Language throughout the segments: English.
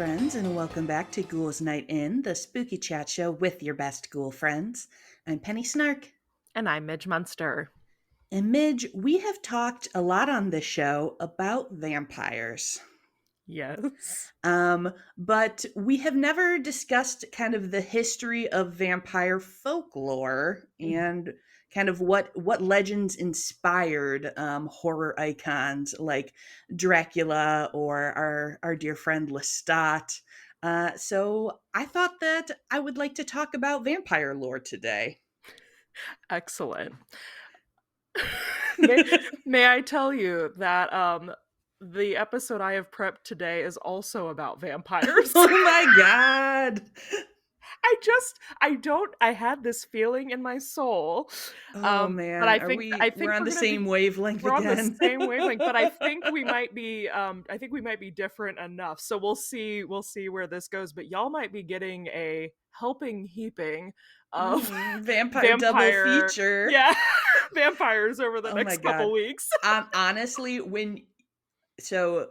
friends, and welcome back to Ghouls Night In, the spooky chat show with your best ghoul friends. I'm Penny Snark. And I'm Midge Munster. And Midge, we have talked a lot on this show about vampires. Yes. But we have never discussed kind of the history of vampire folklore and kind of what legends inspired horror icons like Dracula or our dear friend Lestat. So I thought that I would like to talk about vampire lore today. Excellent. may I tell you that the episode I have prepped today is also about vampires. Oh my god. I had this feeling in my soul. Oh But man, I we're think on we're the gonna be same wavelength we're on the again. same wavelength, but I think we might be different enough. So we'll see where this goes. But y'all might be getting a helping heaping of Vampire double vampire feature. yeah vampires over the Oh my next couple god. weeks. Honestly, so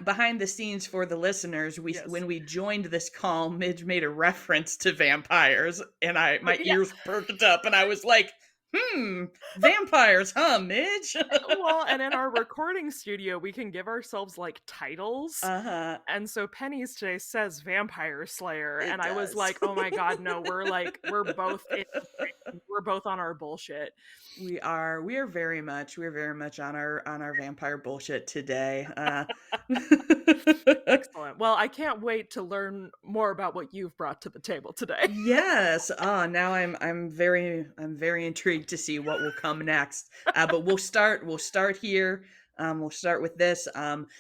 behind the scenes for the listeners, Yes. when we joined this call, Midge made a reference to vampires, and my Yeah. ears perked up, and I was like, vampires, huh, Midge? Well, and in our recording studio, we can give ourselves like titles. Uh-huh. And so Penny's today says Vampire Slayer, It and I was does. like, "Oh my god, no, we're both on our bullshit." We're very much on our vampire bullshit today. Excellent. Well, I can't wait to learn more about what you've brought to the table today. Yes. Now I'm very intrigued to see what will come next. But we'll start here. We'll start with this.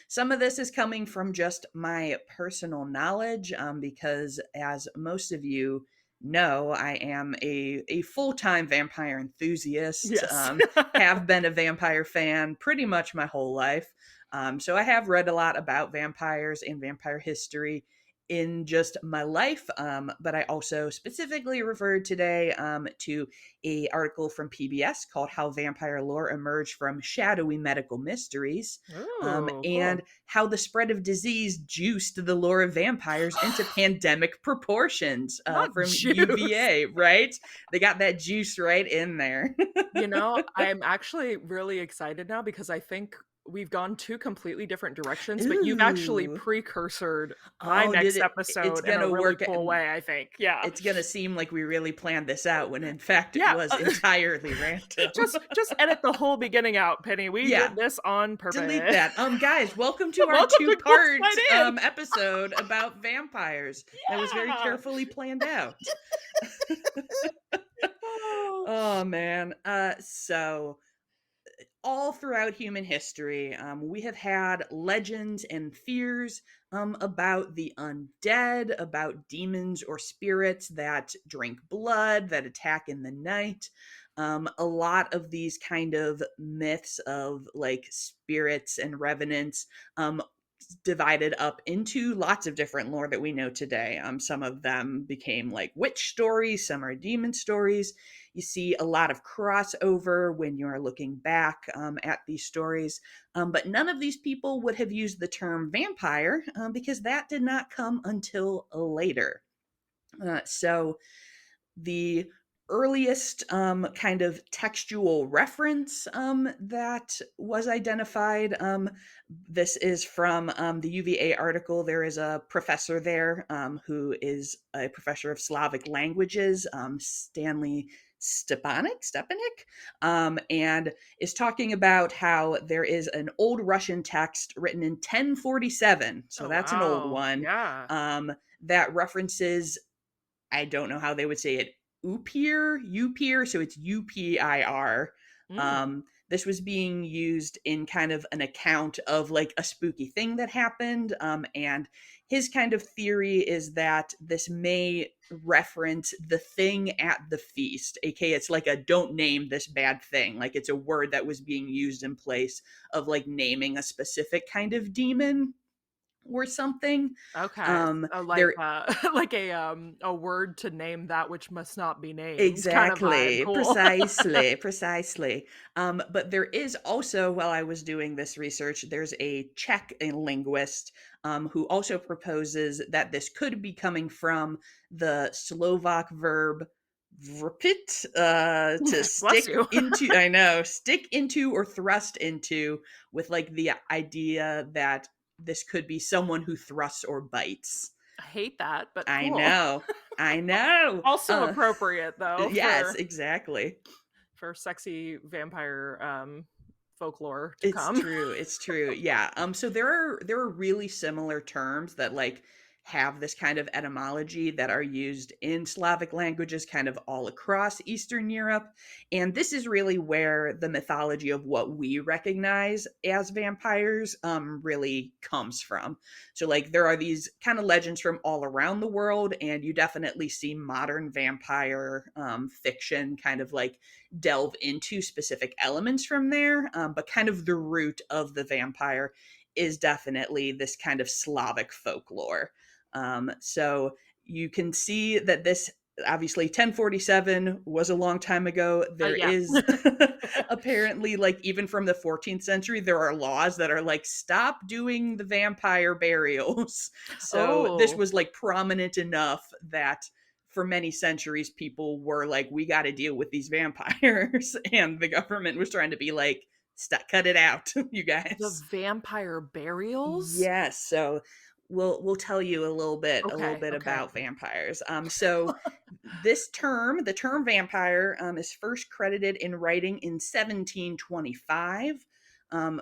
Some of this is coming from just my personal knowledge, because as most of you know, I am a full-time vampire enthusiast. Yes. Have been a vampire fan pretty much my whole life. So I have read a lot about vampires and vampire history in just my life, but I also specifically referred today to a article from PBS called "How Vampire Lore Emerged from Shadowy Medical Mysteries," Oh, and cool. how the spread of disease juiced the lore of vampires into pandemic proportions, Not from juice. UVA. Right? They got that juice right in there. You know, I'm actually really excited now because I think we've gone two completely different directions, but you've actually Ooh. precursored my Oh, did next it? It's episode in a gonna really work. cool way, I think. Yeah. It's gonna seem like we really planned this out when in fact it Yeah. was entirely random. Just edit the whole beginning out, Penny. We Yeah, did this on delete purpose. that. Guys, welcome to our Welcome to Ghost two-part Night In. episode about vampires. That was very Yeah. carefully planned out. Oh. Oh man. So all throughout human history, we have had legends and fears about the undead, about demons or spirits that drink blood, that attack in the night. A lot of these kind of myths of like spirits and revenants divided up into lots of different lore that we know today. Some of them became like witch stories, some are demon stories. You see a lot of crossover when you're looking back at these stories. But none of these people would have used the term vampire because that did not come until later. So the earliest kind of textual reference that was identified. This is from the UVA article. There is a professor there who is a professor of Slavic languages, Stanley Stepanek, and is talking about how there is an old Russian text written in 1047. So Oh that's an old wow. one. Yeah. That references, I don't know how they would say it, Upir, so it's UPIR. Mm. This was being used in kind of an account of like a spooky thing that happened. And his kind of theory is that this may reference the thing at the feast, aka it's like a don't name this bad thing. Like it's a word that was being used in place of like naming a specific kind of demon. or something. Okay. So like There like a word to name that which must not be named kind of vibe. Exactly. Cool. Precisely, precisely. But there is also, while I was doing this research, there's a Czech linguist who also proposes that this could be coming from the Slovak verb vrpit, to Bless stick you. into, I know, stick into or thrust into, with like the idea that this could be someone who thrusts or bites. I hate that, but I cool. know. I know. Also appropriate though Yes, exactly. for sexy vampire folklore to It's come. true. It's true. Yeah. So there are really similar terms that like have this kind of etymology that are used in Slavic languages kind of all across Eastern Europe. And this is really where the mythology of what we recognize as vampires really comes from. So like there are these kind of legends from all around the world, and you definitely see modern vampire fiction kind of like delve into specific elements from there, but kind of the root of the vampire is definitely this kind of Slavic folklore. So you can see that this, obviously 1047 was a long time ago. There Yeah. is apparently, like, even from the 14th century, there are laws that are like, stop doing the vampire burials. So this Oh, was like prominent enough that for many centuries people were like, we got to deal with these vampires, and the government was trying to be like, stop, cut it out, you the guys. vampire burials? Yes, so we'll tell you a little Okay, bit okay. about vampires. So this term, the term vampire, is first credited in writing in 1725.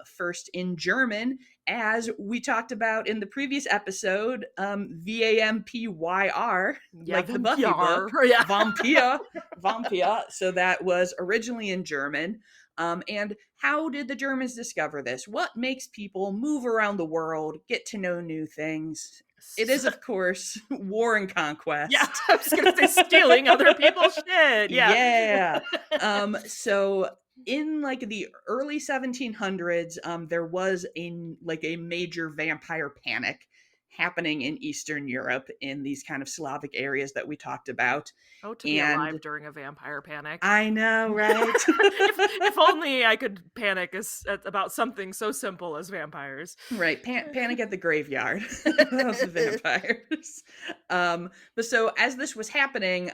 First in German, as we talked about in the previous episode, vampyr, Yeah, like the Buffy vampire. book, Yeah. vampire, vampire. So that was originally in German. And how did the Germans discover this? What makes people move around the world, get to know new things? It is, of course, war and Yeah, conquest. I was gonna say stealing other people's shit. Yeah. Yeah. So in like the early 1700s, there was a major vampire panic happening in Eastern Europe, in these kind of Slavic areas that we talked about. Oh, to be alive And during a vampire panic. I know, right? If only I could panic about something so simple as vampires. Right, Panic at the Graveyard of the vampires. But so as this was happening,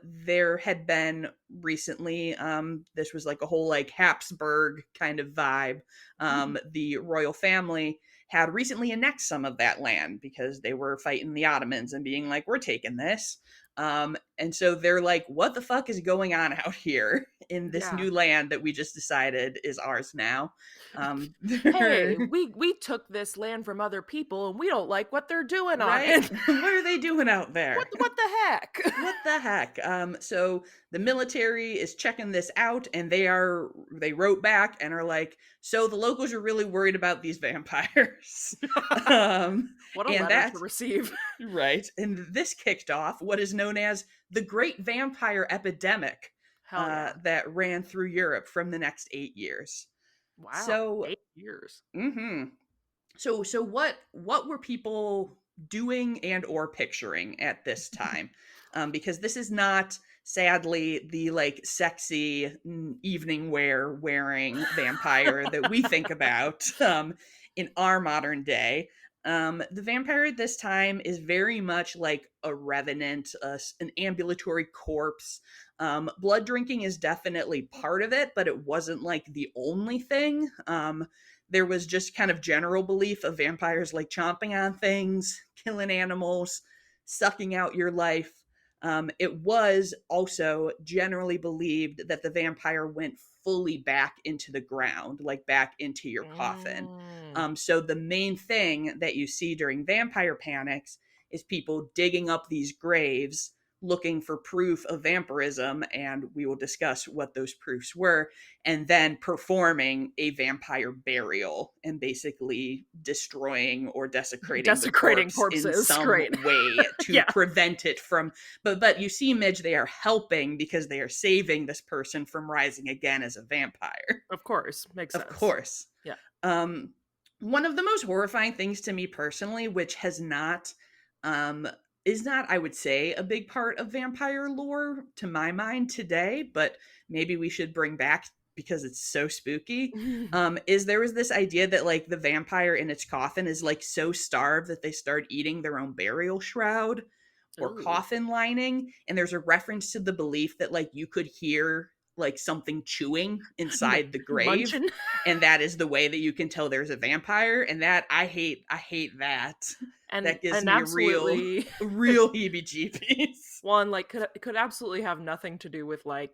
there had been recently, this was like a whole like Habsburg kind of vibe. The royal family had recently annexed some of that land because they were fighting the Ottomans and being like, we're taking this. And so they're like, what the fuck is going on out here in this Yeah. new land that we just decided is ours now? Hey, we took this land from other people and we don't like what they're doing on Right? it. What are they doing out What there? what the heck? What the heck? So the military is checking this out, and they wrote back and are like, so the locals are really worried about these vampires. um, What a and letter to that receive. right, and this kicked off what is known as the Great Vampire Epidemic, Hell yeah. that ran through Europe from the next 8 years. Wow. So, 8 years. hmm so what were people doing and or picturing at this time? Because this is not, sadly, the like sexy evening wear wearing vampire that we think about in our modern day. The vampire at this time is very much like a revenant, an ambulatory corpse. Blood drinking is definitely part of it, but it wasn't like the only thing. There was just kind of general belief of vampires like chomping on things, killing animals, sucking out your life. It was also generally believed that the vampire went fully back into the ground, like back into your coffin. Mm. So the main thing that you see during vampire panics is people digging up these graves looking for proof of vampirism, and we will discuss what those proofs were, and then performing a vampire burial and basically destroying or desecrating the Desecrating corpse in corpses. some Great. way to Yeah, prevent it from, but you see, Midge, they are helping because they are saving this person from rising again as a vampire. of course. Makes Of sense. course. Yeah. um One of the most horrifying things to me personally, which has not, um, is not, I would say, a big part of vampire lore to my mind today, but maybe we should bring back because it's so spooky. Is there was this idea that like the vampire in its coffin is like so starved that they start eating their own burial shroud or Ooh. coffin lining, and there's a reference to the belief that like you could hear like something chewing inside the grave, Munchin. and that is the way that you can tell there's a vampire, and that I hate that. That gives And me a real absolutely real heebie-jeebies. one like could absolutely have nothing to do with like,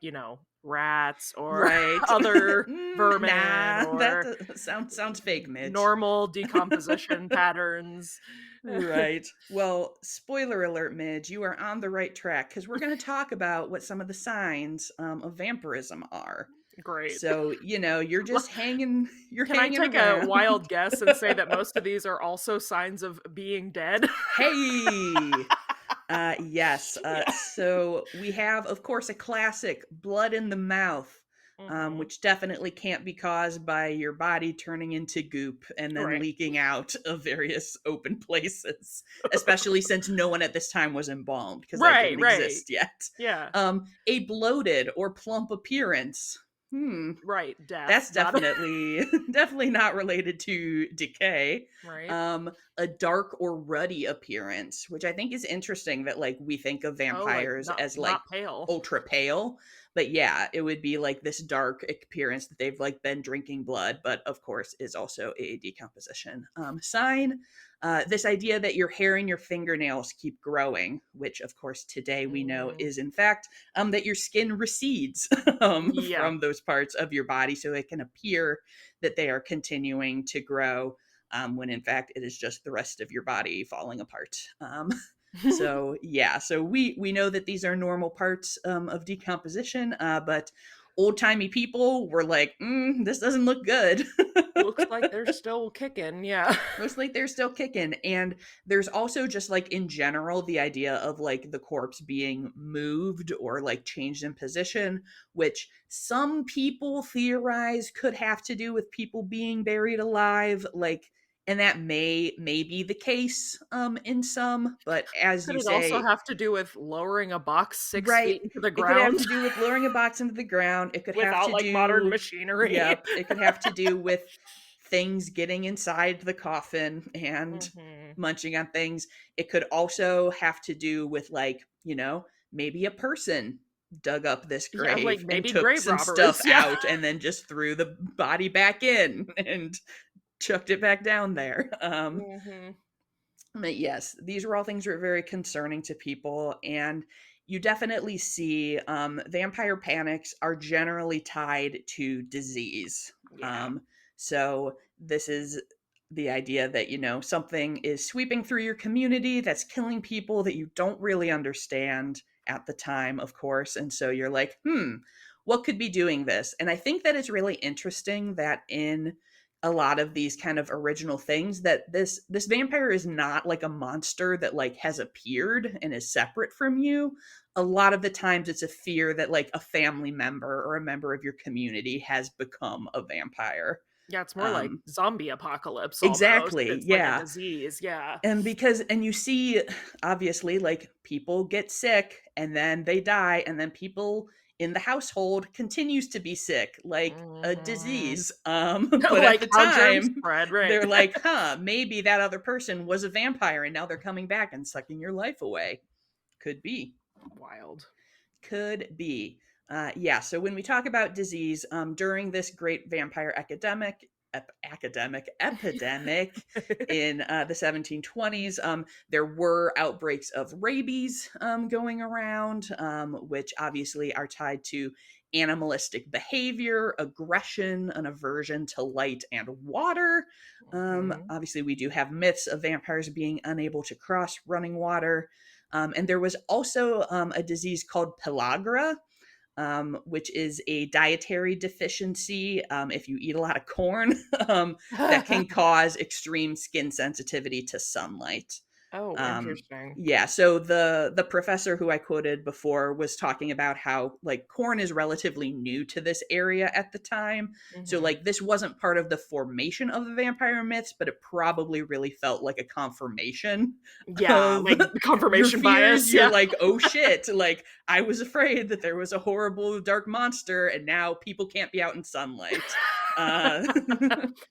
rats or Right. other vermin Nah, that or sounds fake, Midge. normal decomposition patterns. Right. Well, spoiler alert, Midge, you are on the right track because we're going to talk about what some of the signs of vampirism are. Great. So, you're just hanging, you're Can I hanging take a around. wild guess and say that most of these are also signs of being dead? Hey! Yes. Yeah. So we have, of course, a classic blood in the mouth, Mhm. which definitely can't be caused by your body turning into goop and then Right. leaking out of various open places, especially since no one at this time was embalmed because that Right, didn't right. exist yet. Yeah. A bloated or plump appearance. Right, death. That's Not definitely definitely not related to decay. right? Um, a dark or ruddy appearance, which I think is interesting that like we think of Oh, like, vampires not as like not pale. ultra pale, but yeah, it would be like this dark appearance that they've like been drinking blood, but of course is also a decomposition sign. This idea that your hair and your fingernails keep growing, which of course today we know Mm, is in fact that your skin recedes yeah. from those parts of your body, so it can appear that they are continuing to grow when in fact it is just the rest of your body falling apart. So yeah, so we know that these are normal parts of decomposition, but old timey people were like, this doesn't look good. Looks like they're still kicking, yeah. Looks like they're still kicking. And there's also just like in general the idea of like the corpse being moved or like changed in position, which some people theorize could have to do with people being buried alive. Like, and that may be the case in some, but as Could you it also say, have to do with lowering a box 6 right, feet into the it could have ground to do with lowering a box into the ground. It could have without, to like, modern do, machinery? yep, it could have to do with things getting inside the coffin and Mhm. munching on things. It could also have to do with like, maybe a person dug up this Yeah, like, grave and maybe took grave some stuff robbers, yeah. out and then just threw the body back in and chucked it back down there. Mhm. But yes, these are all things that are very concerning to people, and you definitely see vampire panics are generally tied to disease. Yeah. Um, so this is the idea that something is sweeping through your community that's killing people that you don't really understand at the time, of course, and so you're like, what could be doing this? And I think that it's really interesting that in a lot of these kind of original things that this vampire is not like a monster that like has appeared and is separate from you. A lot of the times it's a fear that like a family member or a member of your community has become a vampire. Yeah, it's more like um zombie apocalypse almost. exactly, It's like a yeah. disease, yeah. And you see obviously like people get sick and then they die, and then people in the household continues to be sick like a Mhm. disease. But at Like the how germs time spread, right. they're like, maybe that other person was a vampire and now they're coming back and sucking your life away. Could be. Wild. Could be. Yeah, so when we talk about disease, during this great vampire academic epidemic in the 1720s, there were outbreaks of rabies going around, which obviously are tied to animalistic behavior, aggression, an aversion to light and water. Mhm. Obviously, we do have myths of vampires being unable to cross running water. And there was also a disease called pellagra, which is a dietary deficiency if you eat a lot of corn, that can cause extreme skin sensitivity to sunlight. Oh, Um, interesting. yeah, so the professor who I quoted before was talking about how like corn is relatively new to this area at the time. So Hmm. like this wasn't part of the formation of the vampire myths, but it probably really felt like a confirmation Yeah, of like your confirmation fears. bias. You're Yeah. like, "Oh shit, like I was afraid that there was a horrible dark monster and now people can't be out in sunlight." Uh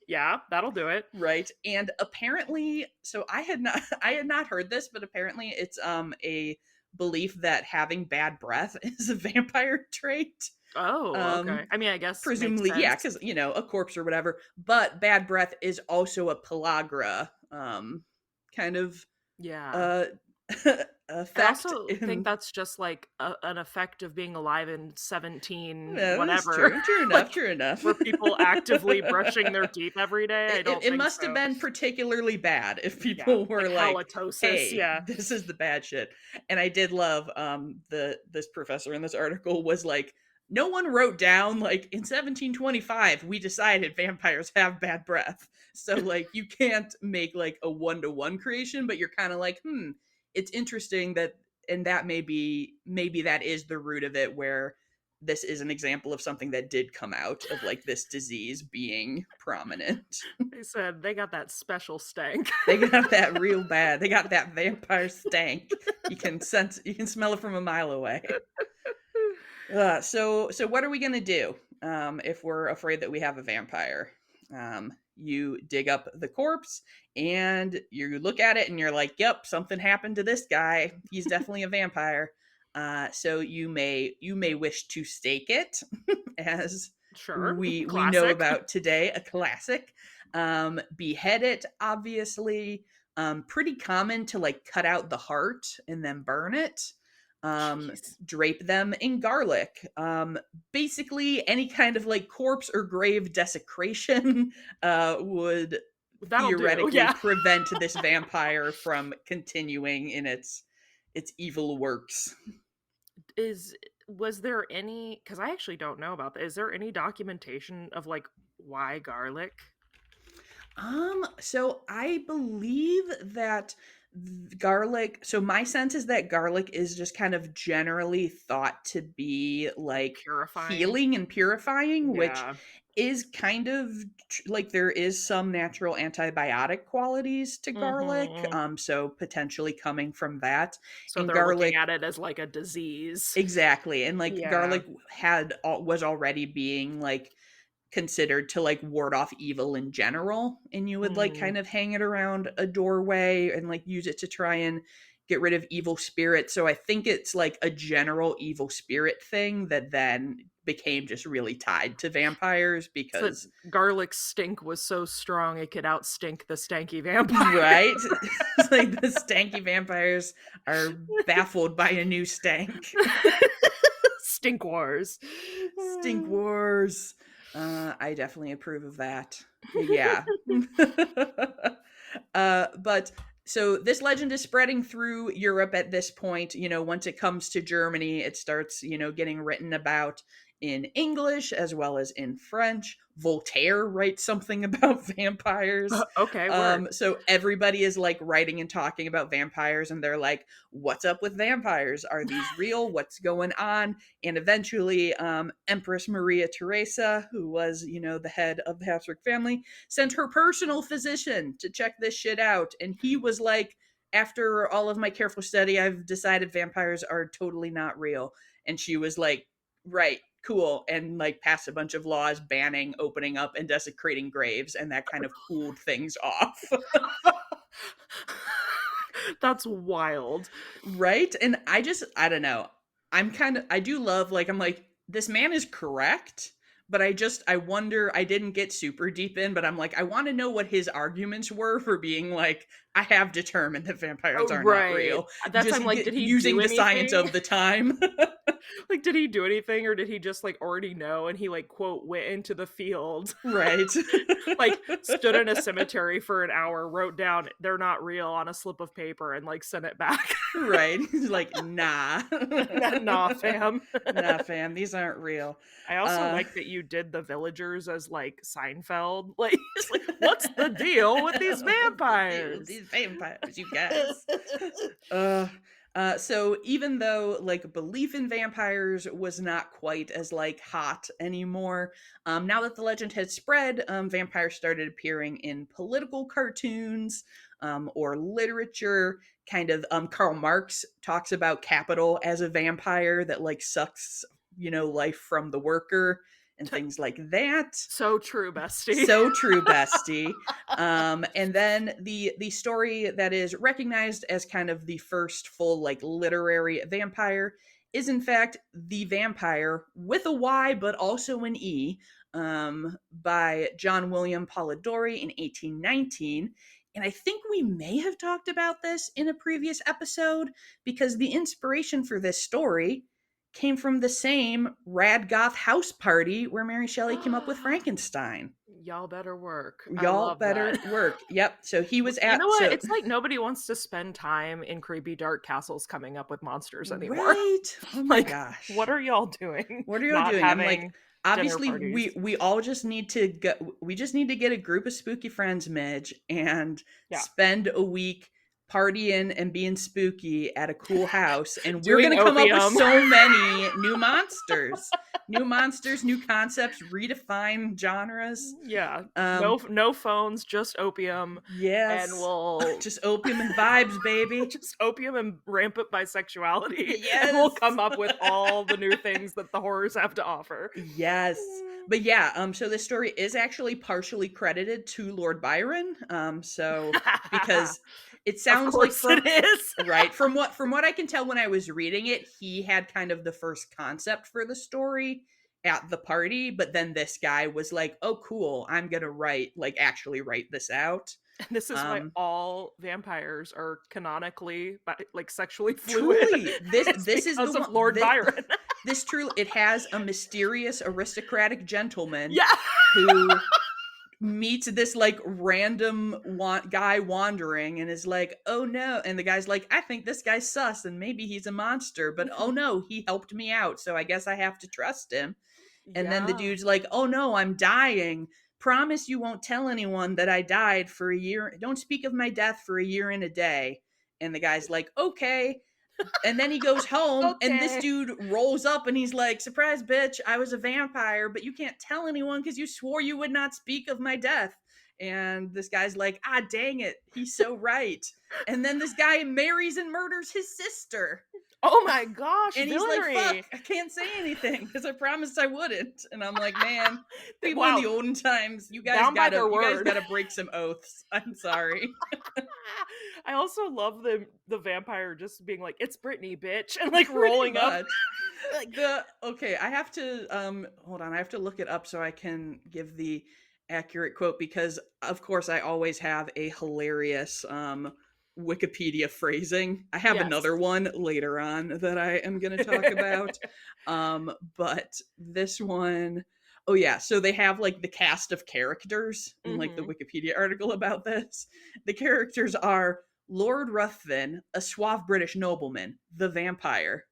Yeah, that'll do it. Right. And apparently, so I had not I had not heard this, but apparently it's a belief that having bad breath is a vampire trait. Oh, Um okay. I mean, I guess makes Presumably, yeah, sense. cuz a corpse or whatever, but bad breath is also a pellagra kind of Yeah. uh I effect also think in. that's just like an effect of being alive in 17 Yeah, that's whatever. true. True enough, Like, true enough. were people actively brushing their teeth every day? I don't It think must have so. been particularly bad if Yeah, people like were like, halitosis, "Hey, yeah. this is the bad shit." And I did love the this professor in this article was like, no one wrote down like in 1725 we decided vampires have bad breath. So like you can't make like a one-to-one creation, but you're kind of like, it's interesting that, and that maybe that is the root of it, where this is an example of something that did come out of like this disease being prominent. They said they got that special stank. They got that real bad. They got that vampire stank. You can smell it from a mile away. So what are we gonna do if we're afraid that we have a vampire? You dig up the corpse and you look at it and you're like, "Yep, something happened to this guy. He's definitely a vampire." So you may wish to stake it, as Sure. we know Classic. about today, a classic. Behead it, obviously. Pretty common to like cut out the heart and then burn it. Jeez. Drape them in garlic. Basically, any kind of like corpse or grave desecration would That'll do. theoretically Yeah. prevent this vampire from continuing in its evil works. Is was there any, cuz I actually don't know about that. Is there any documentation of like why garlic? So I believe that garlic, so my sense is that garlic is just kind of generally thought to be Like like purifying? healing and purifying, which Yeah. is kind of like there is some natural antibiotic qualities to garlic. Mhm. So potentially coming from that. So And they're looking garlic, at it as like a disease. exactly. And like Yeah. garlic was already being like considered to like ward off evil in general, and you would like Mhm. kind of hang it around a doorway and like use it to try and get rid of evil spirits. So I think it's like a general evil spirit thing that then became just really tied to vampires So because garlic stink was so strong it could outstink the stanky vampire. right. It's like the stanky vampires are baffled by a new stank. Stink wars. Stink wars. I definitely approve of that. Yeah. But so this legend is spreading through Europe at this point. Once it comes to Germany, it starts, getting written about in English as well as in French. Voltaire writes something about vampires. Okay, word. So everybody is like writing and talking about vampires, and they're like, what's up with vampires? Are these real? What's going on? And eventually, Empress Maria Theresa, who was, the head of the Habsburg family, sent her personal physician to check this shit out. And he was like, after all of my careful study, I've decided vampires are totally not real. And she was like, right, cool. And like passed a bunch of laws banning opening up and desecrating graves. And that kind of cooled things off. That's wild. Right? And I don't know. I do love, like, I'm like, this man is correct, but I wonder, I didn't get super deep in, but I'm like, I want to know what his arguments were for being like, I have determined that vampires Oh, are not right. real. That's Just I'm like, did he using do the science anything? of the time. Like, did he do anything or did he just like already know and he like quote went into the field, Right. like stood in a cemetery for an hour, wrote down they're not real on a slip of paper and like sent it back. Right. He's like, nah. Nah, fam. Nah, fam, these aren't real. I also Uh like that you did the villagers as like Seinfeld. Like, it's like, what's the deal with these What's the deal with vampires? these vampires, you guys? Uh, so even though like belief in vampires was not quite as like hot anymore, now that the legend had spread, vampires started appearing in political cartoons, or literature. Kind of, Karl Marx talks about capital as a vampire that like sucks, life from the worker and things like that. So true, bestie. So true, bestie. And then the story that is recognized as kind of the first full like literary vampire is in fact The Vampire with a Y but also an E, by John William Polidori in 1819. And I think we may have talked about this in a previous episode because the inspiration for this story came from the same rad goth house party where Mary Shelley came up with Frankenstein. Y'all better work. I Y'all love better that. work. Yep. So he was You at know what? so It's like nobody wants to spend time in creepy dark castles coming up with monsters anymore. right. Oh my Like, gosh. what are y'all doing? What are y'all Not doing? I'm like, having dinner obviously parties. we all just need to go, we just need to get a group of spooky friends, Midge, and Yeah. spend a week partying and being spooky at a cool house, and we're Doing gonna come up with opium. so many new monsters. New monsters, new concepts, redefine genres. Yeah. Um No phones, just opium. And yes. we'll Just opium and vibes, baby. just opium and rampant bisexuality. And we'll Yes. come up with all the new things that the horrors have to offer. Yes. But yeah, so this story is actually partially credited to Lord Byron. So because it Of sounds like course it is. right, from what I can tell when I was reading it, he had kind of the first concept for the story at the party, but then this guy was like, "Oh cool, I'm going to actually write this out." And this is why Um all vampires are canonically like sexually fluid. truly, this It's this is the because of one Lord Byron. this truly, it has a mysterious aristocratic gentleman Yeah. who meets this like random guy wandering and is like, "Oh no," and the guy's like, "I think this guy's sus and maybe he's a monster, but oh no, he helped me out, so I guess I have to trust him." And then the Yeah. dude's like, "Oh no, I'm dying, promise you won't tell anyone that I died for a year, don't speak of my death for a year and a day." And the guy's like, "Okay." And then he goes home and this Okay. dude rolls up and he's like, "Surprise, bitch, I was a vampire, but you can't tell anyone because you swore you would not speak of my death." And this guy's like, "Ah, dang it, he's so right." And then this guy marries and murders his sister. Oh my gosh, And he's like, villainy. "Fuck, I can't say anything because I promised I wouldn't." And I'm like, man, people in Wow. the olden times, Bound by their you guys word. gotta break some oaths. I'm sorry. I also love the vampire just being like, "It's Brittany, bitch," and like Pretty rolling up. much. Like, Okay, I have to hold on, I have to look it up so I can give the accurate quote because of course I always have a hilarious Wikipedia phrasing. I have yes. another one later on that I am going to talk about. But this one, oh yeah, so they have like the cast of characters in like the Mhm. Wikipedia article about this. The characters are Lord Ruthven, a suave British nobleman, the vampire;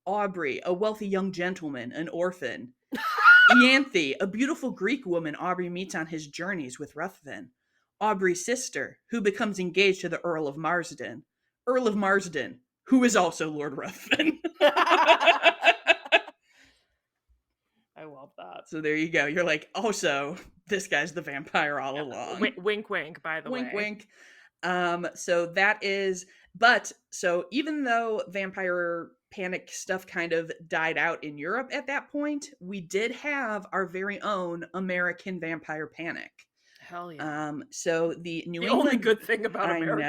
Aubrey, a wealthy young gentleman, an orphan; Ianthe, a beautiful Greek woman Aubrey meets on his journeys with Ruthven; Aubrey's sister, who becomes engaged to the Earl of Marsden; Earl of Marsden, who is also Lord Ruthven. I love that. So there you go. You're like, oh, so this guy's the vampire all along. Wink, wink. By the Wink, way, wink. So that is, so even though vampire panic stuff kind of died out in Europe at that point, we did have our very own American vampire panic. Hell yeah. So the New The only England, good thing about I America.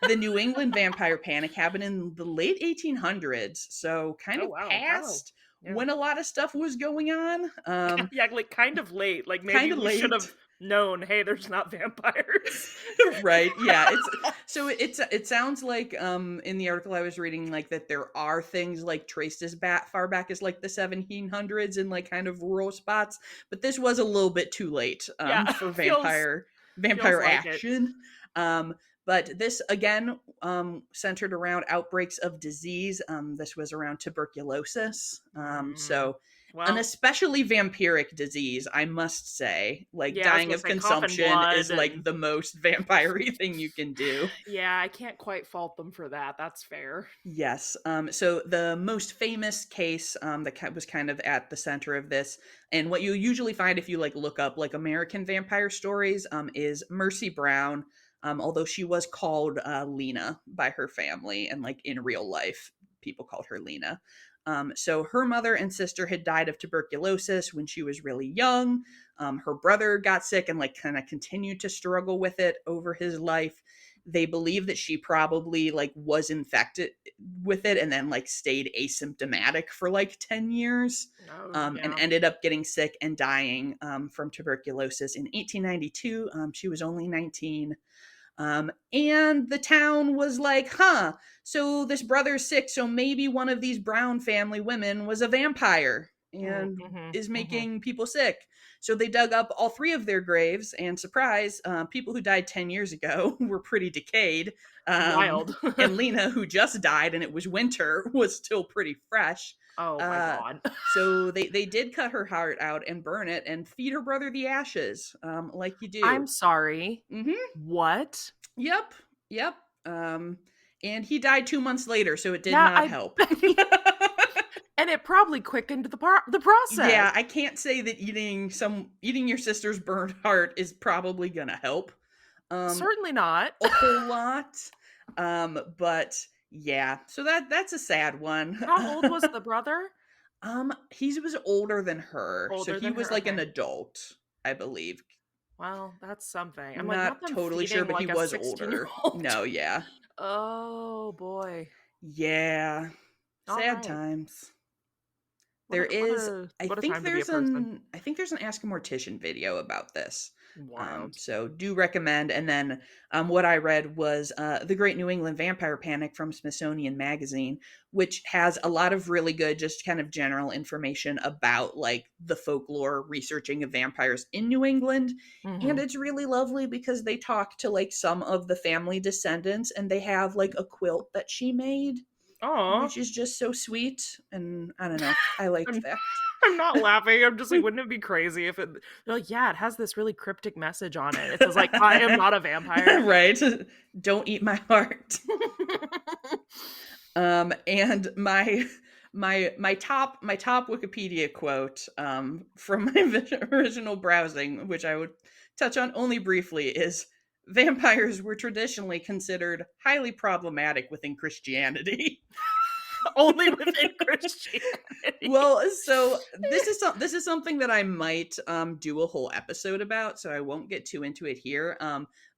know, the New England vampire panic happened in the late 1800s. So kind of wow. past Yeah. when a lot of stuff was going on. Yeah, like kind of late. Like maybe Kind of we should late. have known, hey, there's not vampires. Right, yeah, it sounds like, in the article I was reading, like, that there are things, like, traced as far back as, like, the 1700s in, like, kind of rural spots, but this was a little bit too late, Yeah, for feels vampire like it. action, but this, again, centered around outbreaks of disease. This was around tuberculosis, Mm. so an Well, especially vampiric disease, I must say. Like, yeah, I was dying gonna of say cough and consumption blood is, like, and the most vampire-y thing you can do. yeah, I can't quite fault them for that, that's fair. Yes. So the most famous case that was kind of at the center of this, and what you usually find if you like look up like American vampire stories, is Mercy Brown. Although she was called Lena by her family, and like in real life, people called her Lena. So her mother and sister had died of tuberculosis when she was really young. Her brother got sick and like kind of continued to struggle with it over his life. They believe that she probably like was infected with it and then like stayed asymptomatic for like 10 years, Oh, and yeah. ended up getting sick and dying from tuberculosis in 1892. She was only 19. And the town was like, huh, so this brother's sick, so maybe one of these Brown family women was a vampire Mm, and mhm, is mhm. making people sick. So they dug up all three of their graves, and surprise, people who died 10 years ago were pretty decayed. Um, Wild. and Lena, who just died and it was winter, was still pretty fresh. Oh my Uh, god. so they did cut her heart out and burn it and feed her brother the ashes, like you I'm do. sorry. Hmm. What? Yep, yep. Um, and he died 2 months later, so it did Yeah, not I help. I mean, and it probably quickened the process. Yeah, I can't say that eating your sister's burned heart is probably gonna help, um, Certainly not. a whole lot. But yeah, so that's a sad one. How old was the brother? He was older than her, so Older he than was her, like an okay. adult, I believe. Well, that's something. I'm like, not Not them totally sure, feeding but he like a was older. 16-year-old. No, yeah. Oh boy. Yeah. All Sad right. times. What There a what is a what a time to be a person. I think there's an Ask a Mortician video about this. Wild. So do recommend. And then what I read was The Great New England Vampire Panic from Smithsonian Magazine, which has a lot of really good, just kind of general information about like the folklore researching of vampires in New England. And Mhm. it's really lovely because they talk to like some of the family descendants and they have like a quilt that she made, Aw. which is just so sweet. And I don't know, I liked I'm that. I'm not laughing. I'm just like, wouldn't it be crazy if it they're like, yeah, it has this really cryptic message on it. It says like, I am not a vampire. Right? Don't eat my heart. And my top Wikipedia quote from my original browsing, which I would touch on only briefly, is vampires were traditionally considered highly problematic within Christianity. Only within Christianity. Well, so this is something that I might do a whole episode about, so I won't get too into it here.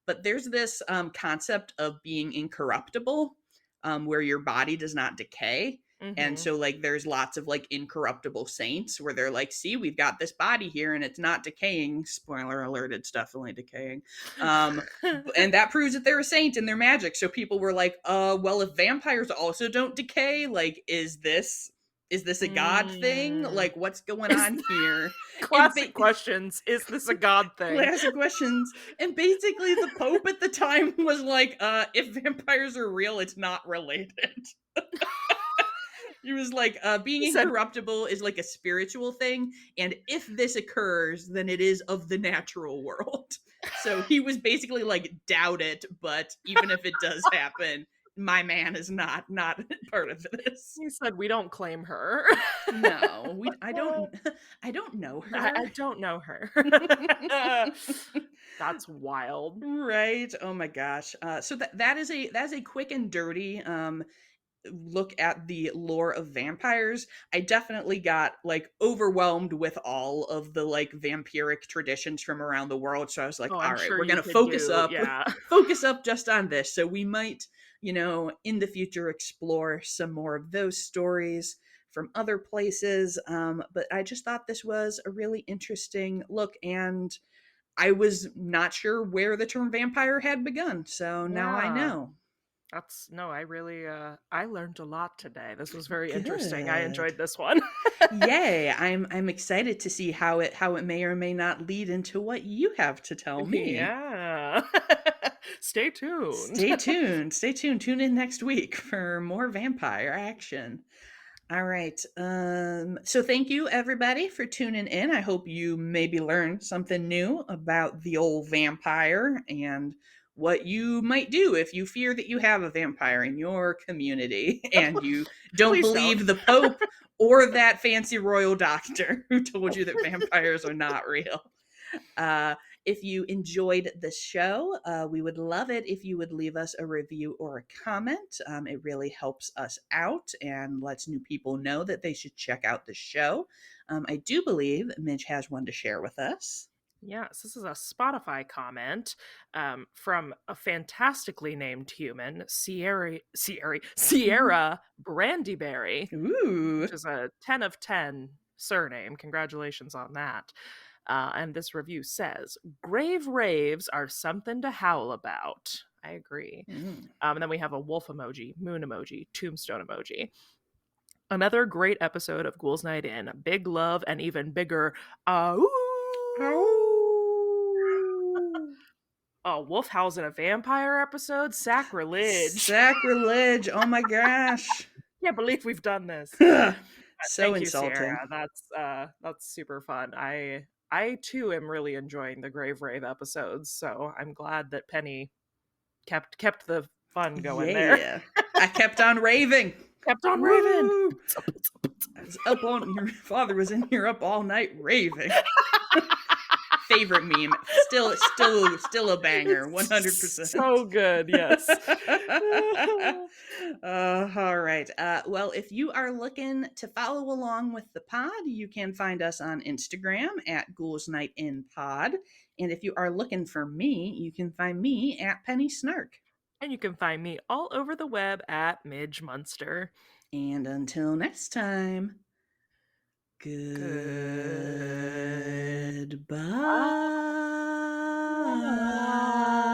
But there's this concept of being incorruptible, where your body does not decay. And Mhm. so like there's lots of like incorruptible saints where they're like, see, we've got this body here and it's not decaying. Spoiler alert, it's definitely decaying. Um, and that proves that they're a saint and they're magic. So people were like, well, if vampires also don't decay, like, is this a god thing? Mm. Like, what's going Is on here? And classic questions. Is this a god thing? classic questions. And basically, the Pope at the time was like, if vampires are real, it's not related. He was like, being He said, incorruptible is like a spiritual thing. And if this occurs, then it is of the natural world. So he was basically like, doubt it, but even if it does happen, my man is not part of this. he said, we don't claim her. No, I don't I don't know I her. don't know her. That's wild. Right. Oh my gosh. So that is a quick and dirty look at the lore of vampires. I definitely got like overwhelmed with all of the like vampiric traditions from around the world. So I was like, Oh, all I'm right, sure we're you gonna could focus do, up, yeah. focus up just on this. So we might, in the future explore some more of those stories from other places. But I just thought this was a really interesting look, and I was not sure where the term vampire had begun, so now I Yeah. know. That's no, I really I learned a lot today. This was very interesting. I Good. enjoyed this one. Yay. I'm excited to see how it may or may not lead into what you have to tell me. Yeah. Stay tuned. Stay tuned. Stay tuned. Tune in next week for more vampire action. All right. So thank you everybody for tuning in. I hope you maybe learned something new about the old vampire and what you might do if you fear that you have a vampire in your community and you don't Please don't. believe the Pope or that fancy royal doctor who told you that vampires are not real. Uh, if you enjoyed the show, we would love it if you would leave us a review or a comment. It really helps us out and lets new people know that they should check out the show. I do believe Midge has one to share with us. Yes, this is a Spotify comment from a fantastically named human, Sierra Brandyberry, Ooh. which is a 10 of 10 surname. Congratulations on that. And this review says, grave raves are something to howl about. I agree. Mm. And then we have a wolf emoji, moon emoji, tombstone emoji. Another great episode of Ghouls Night In. Big love and even bigger. Oh. Oh, wolf howls in a vampire episode? Sacrilege. Sacrilege. Oh my gosh. Can't believe we've done this. So Thank you, Sierra. insulting. That's super fun. I too am really enjoying the Grave Rave episodes, so I'm glad that Penny kept the fun going there. Yeah. I kept on raving. Kept on raving. Woo! I was up on your father was in here up all night raving. Favorite meme. Still a banger. 100%. So good, yes. All right. Well, if you are looking to follow along with the pod, you can find us on Instagram at Ghouls Night In Pod. And if you are looking for me, you can find me at Penny Snark. And you can find me all over the web at Midge Munster. And until next time, Goodbye. goodbye.